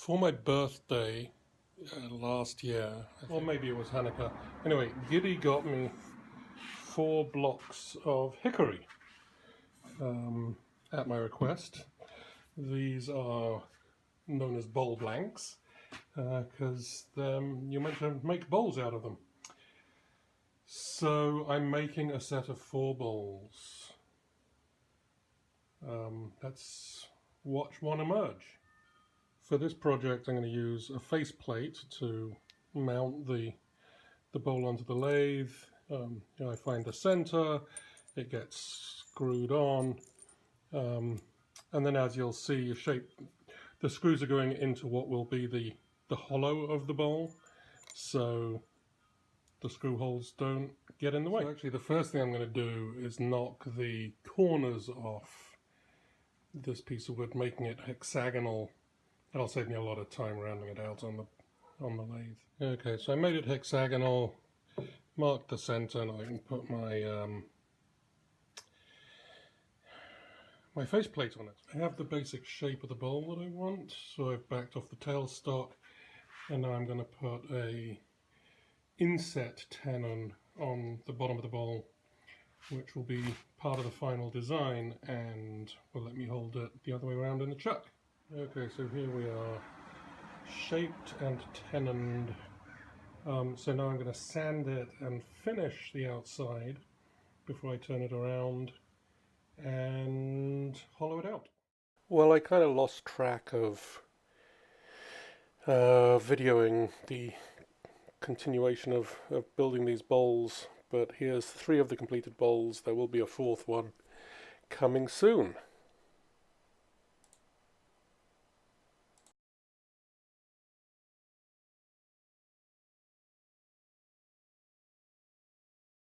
For my birthday last year, or maybe it was Hanukkah. Anyway, Giddy got me 4 blocks of hickory at my request. These are known as bowl blanks because you're meant to make bowls out of them. So I'm making a set of 4 bowls. Let's watch one emerge. For this project I'm going to use a face plate to mount the bowl onto the lathe. I find the center, it gets screwed on, and then as you'll see, the screws are going into what will be the hollow of the bowl, so the screw holes don't get in the way. So actually the first thing I'm going to do is knock the corners off this piece of wood, making it hexagonal. That'll save me a lot of time rounding it out on the lathe. Okay, so I made it hexagonal, marked the center, and I can put my my faceplate on it. I have the basic shape of the bowl that I want, so I've backed off the tailstock, and now I'm going to put a inset tenon on the bottom of the bowl, which will be part of the final design and will let me hold it the other way around in the chuck. Okay, so here we are, shaped and tenoned. So now I'm going to sand it and finish the outside before I turn it around and hollow it out. Well, I kind of lost track of videoing the continuation of building these bowls, but here's 3 of the completed bowls. There will be a 4th one coming soon.